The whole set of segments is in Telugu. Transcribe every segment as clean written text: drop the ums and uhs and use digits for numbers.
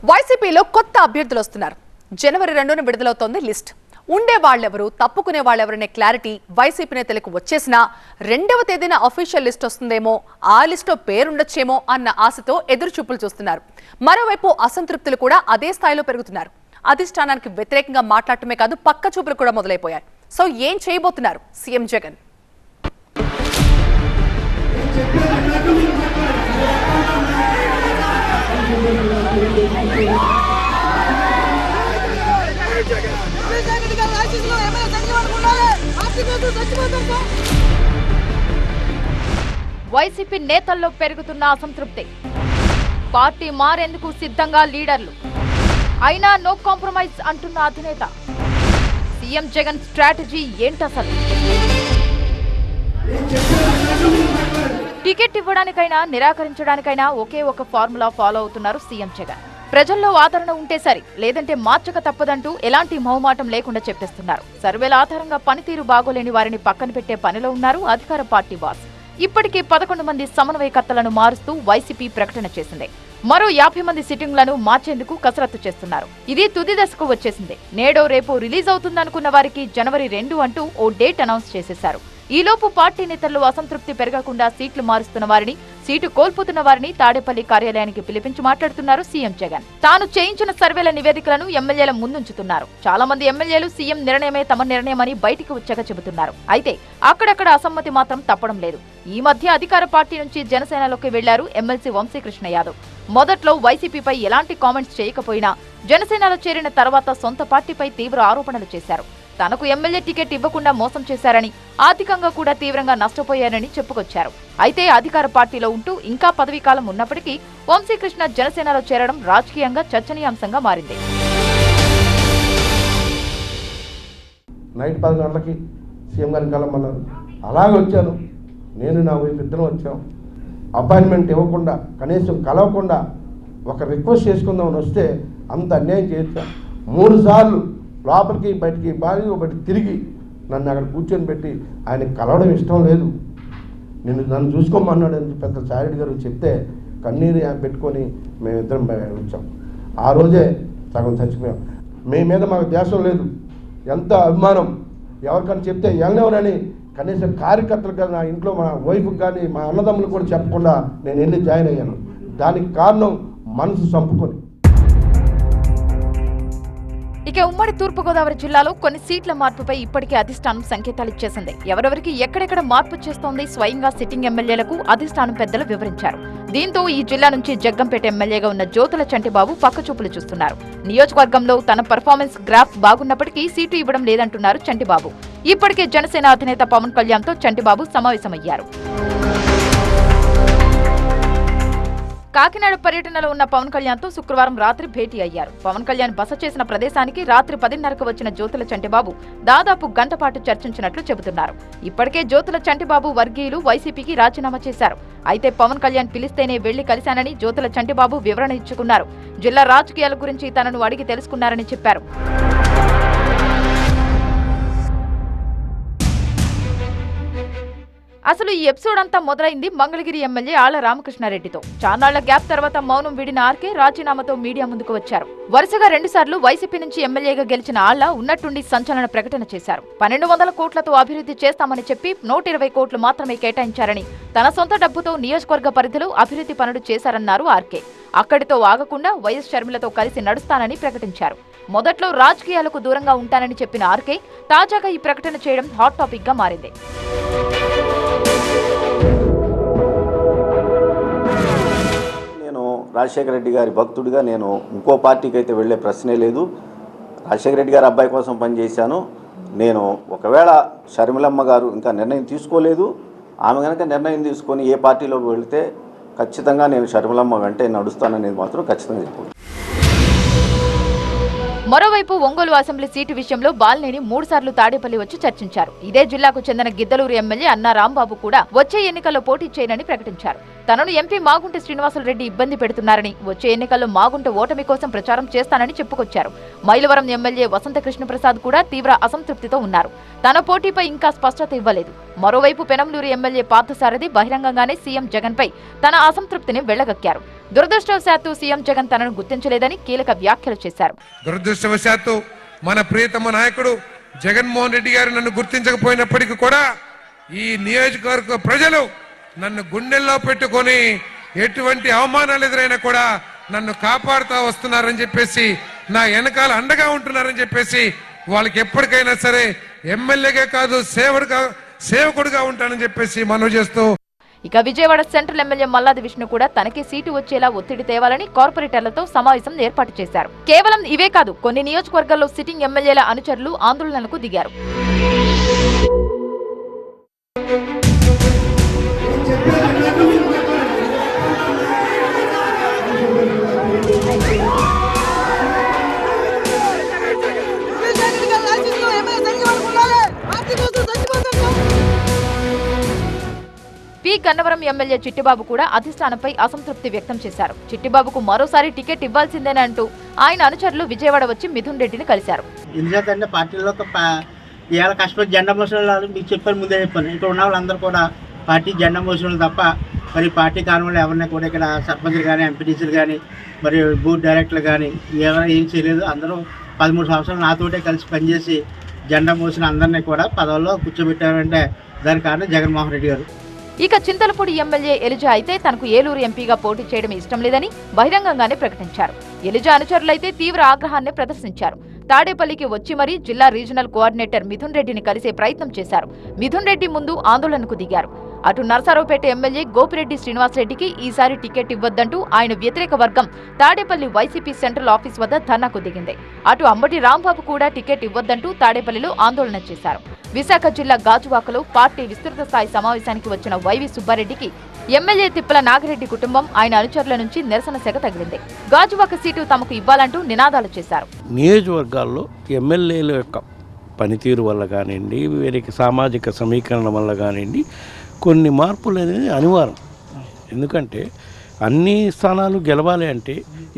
వైసీపీలో కొత్త అభ్యర్థులు వస్తున్నారు. జనవరి 2న విడుదలవుతోంది లిస్ట్. ఉండే వాళ్ళెవరు, తప్పుకునే వాళ్ళెవరనే క్లారిటీ వైసీపీ నేతలకు వచ్చేసినా 2వ తేదీన అఫీషియల్ లిస్ట్ వస్తుందేమో, ఆ లిస్టులో పేరుండొచ్చేమో అన్న ఆశతో ఎదురుచూపులు చూస్తున్నారు. మరోవైపు అసంతృప్తులు కూడా అదే స్థాయిలో పెరుగుతున్నారు. అధిష్టానానికి వ్యతిరేకంగా మాట్లాడటమే కాదు, పక్క చూపులు కూడా మొదలైపోయాయి. సో ఏం చేయబోతున్నారు సీఎం జగన్? వైసీపీ నేతల్లో పెరుగుతున్న అసంతృప్తి. పార్టీ మారేందుకు సిద్ధంగా లీడర్లు, అయినా నో కాంప్రమైజ్ అంటున్న అధినేత. సీఎం జగన్ స్ట్రాటజీ ఏంటసలు? టికెట్ ఇవ్వడానికైనా నిరాకరించడానికైనా ఒకే ఒక ఫార్ములా ఫాలో అవుతున్నారు సీఎం జగన్. ప్రజల్లో ఆదరణ ఉంటే సరి, లేదంటే మార్చక తప్పదంటూ ఎలాంటి మొహమాటం లేకుండా చెప్పేస్తున్నారు. సర్వేల ఆధారంగా పనితీరు బాగోలేని వారిని పక్కన పెట్టే పనిలో ఉన్నారు అధికార పార్టీ బాస్. ఇప్పటికే 11 మంది సమన్వయకర్తలను మారుస్తూ వైసీపీ ప్రకటన చేసింది. మరో 50 మంది సిట్టింగ్లను మార్చేందుకు కసరత్తు చేస్తున్నారు. ఇది తుది దశకు వచ్చేసింది. నేడో రేపో రిలీజ్ అవుతుందనుకున్న వారికి జనవరి 2 అంటూ ఓ డేట్ అనౌన్స్ చేసేశారు. ఈలోపు పార్టీ నేతల్లో అసంతృప్తి పెరగకుండా సీట్లు మారుస్తున్న వారిని, సీటు కోల్పోతున్న వారిని తాడేపల్లి కార్యాలయానికి పిలిపించి మాట్లాడుతున్నారు సీఎం జగన్. తాను చేయించిన సర్వేల నివేదికలను ఎమ్మెల్యేల ముందుంచుతున్నారు. చాలా మంది ఎమ్మెల్యేలు సీఎం నిర్ణయమే తమ నిర్ణయమని బయటికి వచ్చాక చెబుతున్నారు. అయితే అక్కడక్కడ అసమ్మతి మాత్రం తప్పడం లేదు. ఈ మధ్య అధికార పార్టీ నుంచి జనసేనలోకి వెళ్లారు ఎమ్మెల్సీ వంశీకృష్ణ యాదవ్. మొదట్లో వైసీపీపై ఎలాంటి కామెంట్స్ చేయకపోయినా జనసేనలో చేరిన తర్వాత సొంత పార్టీపై తీవ్ర ఆరోపణలు చేశారు. తనకు ఎమ్మెల్యే టికెట్ ఇవ్వకుండా మోసం చేశారని, ఆర్థికంగా కూడా తీవ్రంగా నష్టపోయారని చెప్పుకొచ్చారు. అయితే అధికార పార్టీలో ఉంటూ ఇంకా పదవీకాలం ఉన్నప్పటికీ వంశీకృష్ణ జనసేనలో చేరడం రాజకీయంగా చర్చనీయాంశంగా మారింది. నైట్ 10 గంటలకి సీఎం గారిని కలమన్నారు. అలాగే వచ్చాను. నేను నా వైపు ఇద్దరం వచ్చాం. అపాయింట్మెంట్ ఇవ్వకుండా, కనీసం కలవకుండా ఒక రిక్వెస్ట్ చేసుకుందామని వస్తే అంత అన్యాయం చేయొచ్చా? 3 సార్లు లోపలికి బయటికి బయటికి తిరిగి నన్ను అక్కడ కూర్చొని పెట్టి ఆయన కలవడం ఇష్టం లేదు, నన్ను చూసుకోమన్నాడు అని పెద్ద సారెడ్డి గారు చెప్తే కన్నీరు పెట్టుకొని మేమిద్దరం వచ్చాం. ఆ రోజే సగం చచ్చిపోయాం. మీ మీద మాకు దేశం లేదు, ఎంత అభిమానం. ఎవరికైనా చెప్తే ఎవరెవరని కనీసం కార్యకర్తలు కానీ, నా ఇంట్లో మా వైఫ్కి కానీ, మా అన్నదమ్ములు కూడా చెప్పకుండా నేను వెళ్ళి జాయిన్ అయ్యాను. దానికి కారణం మనసు చంపుకొని. ఇక ఉమ్మడి తూర్పుగోదావరి జిల్లాలో కొన్ని సీట్ల మార్పుపై ఇప్పటికే అధిష్టానం సంకేతాలు ఇచ్చేసింది. ఎవరెవరికి ఎక్కడెక్కడ మార్పు చేస్తోంది స్వయంగా సిట్టింగ్ ఎమ్మెల్యేలకు అధిష్టానం పెద్దలు వివరించారు. దీంతో ఈ జిల్లా నుంచి జగ్గంపేట ఎమ్మెల్యేగా ఉన్న జ్యోతుల చంటిబాబు పక్కచూపులు చూస్తున్నారు. నియోజకవర్గంలో తన పర్ఫార్మెన్స్ గ్రాఫ్ బాగున్నప్పటికీ సీటు ఇవ్వడం లేదంటున్నారు చంటిబాబు. ఇప్పటికే జనసేన అధినేత పవన్ కళ్యాణ్తో చంటిబాబు సమావేశమయ్యారు. కాకినాడ పర్యటనలో ఉన్న పవన్ కళ్యాణ్తో శుక్రవారం రాత్రి భేటీ అయ్యారు. పవన్ కళ్యాణ్ బస చేసిన ప్రదేశానికి రాత్రి 10:30కు వచ్చిన జ్యోతుల చంటిబాబు దాదాపు గంట పాటు చర్చించినట్లు చెబుతున్నారు. ఇప్పటికే జ్యోతుల చంటిబాబు వర్గీయులు వైసీపీకి రాజీనామా చేశారు. అయితే పవన్ కళ్యాణ్ పిలిస్తేనే వెళ్లి కలిశానని జ్యోతుల చంటిబాబు వివరణ ఇచ్చుకున్నారు. జిల్లా రాజకీయాల గురించి తనను అడిగి తెలుసుకున్నారని చెప్పారు. అసలు ఈ ఎపిసోడ్ అంతా మొదలైంది మంగళగిరి ఎమ్మెల్యే ఆళ్ల రామకృష్ణారెడ్డితో. చాన్నాళ్ల గ్యాప్ తర్వాత మౌనం వీడిన ఆర్కే రాజీనామాతో మీడియా ముందుకు వచ్చారు. వరుసగా 2 సార్లు వైసీపీ నుంచి ఎమ్మెల్యేగా గెలిచిన ఆళ్ల ఉన్నట్టుండి సంచలన ప్రకటన చేశారు. 1200 కోట్లతో అభివృద్ధి చేస్తామని చెప్పి 120 కోట్లు మాత్రమే కేటాయించారని, తన సొంత డబ్బుతో నియోజకవర్గ పరిధిలో అభివృద్ధి పనులు చేశారన్నారు ఆర్కే. అక్కడితో ఆగకుండా వైఎస్ షర్మిలతో కలిసి నడుస్తానని ప్రకటించారు. మొదట్లో రాజకీయాలకు దూరంగా ఉంటానని చెప్పిన ఆర్కే తాజాగా ఈ ప్రకటన చేయడం హాట్ టాపిక్ గా మారింది. రాజశేఖర రెడ్డి గారి భక్తుడిగా నేను ఇంకో పార్టీకి అయితే వెళ్ళే ప్రశ్నే లేదు. రాజశేఖర రెడ్డి గారి అబ్బాయి కోసం పనిచేశాను. నేను ఒకవేళ షర్మిలమ్మ గారు ఇంకా నిర్ణయం తీసుకోలేదు, ఆమె కనుక నిర్ణయం తీసుకొని ఏ పార్టీలోకి వెళితే ఖచ్చితంగా నేను షర్మిలమ్మ వెంటే నడుస్తాననేది మాత్రం ఖచ్చితంగా చెప్పుకోవచ్చు. మరోవైపు ఒంగోలు అసెంబ్లీ సీటు విషయంలో బాలినేని 3 సార్లు తాడేపల్లి వచ్చి చర్చించారు. ఇదే జిల్లాకు చెందిన గిద్దలూరు ఎమ్మెల్యే అన్నా రాంబాబు కూడా వచ్చే ఎన్నికల్లో పోటీ చేయనని ప్రకటించారు. తనను ఎంపీ మాగుంట శ్రీనివాసులరెడ్డి ఇబ్బంది పెడుతున్నారని, వచ్చే ఎన్నికల్లో మాగుంట ఓటమి కోసం ప్రచారం చేస్తానని చెప్పుకొచ్చారు. మైలవరం ఎమ్మెల్యే వసంత కృష్ణప్రసాద్ కూడా తీవ్ర అసంతృప్తితో ఉన్నారు. తన పోటీపై ఇంకా స్పష్టత ఇవ్వలేదు. మరోవైపు పెనంలూరు ఎమ్మెల్యే పార్థసారథి బహిరంగంగానే సీఎం జగన్ పై తన అసంతృప్తిని వెళ్లగక్కారు. దురదృష్టవశాత్తు సీఎం జగన్ తనను గుర్తించలేదని కీలక వ్యాఖ్యలు చేశారు. దురదృష్టవశాత్తు మన ప్రియతమ నాయకుడు జగన్మోహన్ రెడ్డి గారు నన్ను గుర్తించకపోయినప్పటికీ కూడా ఈ నియోజకవర్గ ప్రజలు నన్ను గుండెల్లో పెట్టుకొని ఎటువంటి అవమానాలు ఎదురైనా కూడా నన్ను కాపాడుతూ వస్తున్నారని చెప్పేసి, నా వెనకాల అండగా ఉంటున్నారని చెప్పేసి, వాళ్ళకి ఎప్పటికైనా సరే ఎమ్మెల్యేగా కాదు సేవకుడుగా ఉంటానని చెప్పేసి మనవి చేస్తూ, ఇక విజయవాడ సెంట్రల్ ఎమ్మెల్యే మల్లాది విష్ణు కూడా తనకి సీటు వచ్చేలా ఒత్తిడి తేవాలని కార్పొరేటర్లతో సమావేశం ఏర్పాటు చేశారు. కేవలం ఇవే కాదు, కొన్ని నియోజకవర్గాల్లో సిట్టింగ్ ఎమ్మెల్యేల అనుచరులు ఆందోళనలకు దిగారు. పి గన్నవరం ఎమ్మెల్యే చిట్టిబాబు కూడా అధిష్టానంపై అసంతృప్తి వ్యక్తం చేశారు. చిట్టిబాబుకు మరోసారి టికెట్ ఇవ్వాల్సిందేనా అంటూ ఆయన అనుచరులు విజయవాడ వచ్చి మిథున్ రెడ్డిని కలిశారు. ఎందుకంటే పార్టీలో ఇవాళ కష్టపడి జెండా మోసలు మీకు చెప్పాను, ముందే చెప్పాను, ఇక్కడ ఉన్న వాళ్ళందరూ కూడా పార్టీ జెండా మోసలు తప్ప మరి పార్టీ కారణంలో ఎవరిని కూడా ఇక్కడ సర్పంచ్లు కానీ ఎంపీటీసీలు కానీ మరి బోర్డు డైరెక్టర్లు కానీ ఎవరైనా ఏం చేయలేదు. అందరూ 13 సంవత్సరాలు నాతోటే కలిసి పనిచేసి జెండా మోసిన అందరినీ కూడా పదవుల్లో కూర్చోబెట్టారంటే దానికి కారణం జగన్మోహన్ రెడ్డి గారు. ఇక చింతలపూడి ఎమ్మెల్యే ఎలిజా అయితే తనకు ఏలూరు ఎంపీగా పోటీ చేయడం ఇష్టం లేదని బహిరంగంగానే ప్రకటించారు. ఎలిజా అనుచరులైతే తీవ్ర ఆగ్రహాన్ని ప్రదర్శించారు. తాడేపల్లికి వచ్చి మరీ జిల్లా రీజనల్ కోఆర్డినేటర్ మిథున్ రెడ్డిని కలిసే ప్రయత్నం చేశారు. మిథున్ రెడ్డి ముందు ఆందోళనకు దిగారు. అటు నర్సారావుపేట ఎమ్మెల్యే గోపిరెడ్డి శ్రీనివాసరెడ్డికి ఈసారి టికెట్ ఇవ్వొద్దంటూ ఆయన వ్యతిరేక వర్గం తాడేపల్లి వైసీపీ సెంట్రల్ ఆఫీస్ వద్ద ధర్నాకు దిగింది. అటు అంబటి రాంబాబు కూడా టికెట్ ఇవ్వొద్దంటూ తాడేపల్లిలో ఆందోళన చేశారు. విశాఖ జిల్లా గాజువాకలో పార్టీ విస్తృత స్థాయి సమావేశానికి వచ్చిన వైవి సుబ్బారెడ్డికి ఎమ్మెల్యే తిప్పల నాగిరెడ్డి కుటుంబం ఆయన అనుచరుల నుంచి నిరసన సెగ తగిలింది. గాజువాక సీటు తమకు ఇవ్వాలంటూ నినాదాలు చేశారు. నియోజకవర్గాల్లో ఎమ్మెల్యేల యొక్క పనితీరు వల్ల కానివ్వండి, వీరికి సామాజిక సమీకరణ వల్ల కానివ్వండి, కొన్ని మార్పులు అనేది అనివార్యం. ఎందుకంటే అన్ని స్థానాలు గెలవాలి అంటే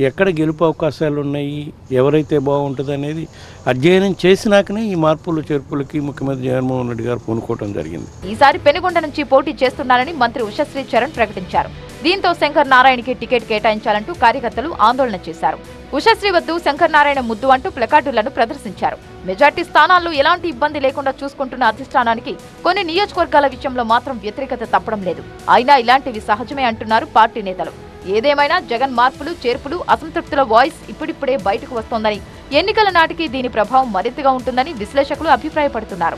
ఎక్కడ గెలుపు అవకాశాలు ఉన్నాయి, ఎవరైతే బాగుంటుంది అనేది అధ్యయనం చేసినాకనే ఈ మార్పులు చేర్పులకి ముఖ్యమంత్రి జగన్మోహన్ రెడ్డి గారు పూనుకోవడం జరిగింది. ఈసారి పెనుగొండ నుంచి పోటీ చేస్తున్నారని మంత్రి ఉషశ్రీ చరణ్ ప్రకటించారు. దీంతో శంకర్ నారాయణకి టికెట్ కేటాయించాలంటూ కార్యకర్తలు ఆందోళన చేశారు. ఉషశ్రీ వద్దు శంకర్ నారాయణ ముద్దు అంటూ ప్లకార్డులను ప్రదర్శించారు. మెజార్టీ స్థానాల్లో ఎలాంటి ఇబ్బంది లేకుండా చూసుకుంటున్న అధిష్టానానికి కొన్ని నియోజకవర్గాల విషయంలో మాత్రం వ్యతిరేకత తప్పడం లేదు. అయినా ఇలాంటివి సహజమే అంటున్నారు పార్టీ నేతలు. ఏదేమైనా జగన్ మార్పులు చేర్పులు అసంతృప్తుల వాయిస్ ఇప్పుడిప్పుడే బయటకు వస్తోందని, ఎన్నికల నాటికి దీని ప్రభావం మరింతగా ఉంటుందని విశ్లేషకులు అభిప్రాయపడుతున్నారు.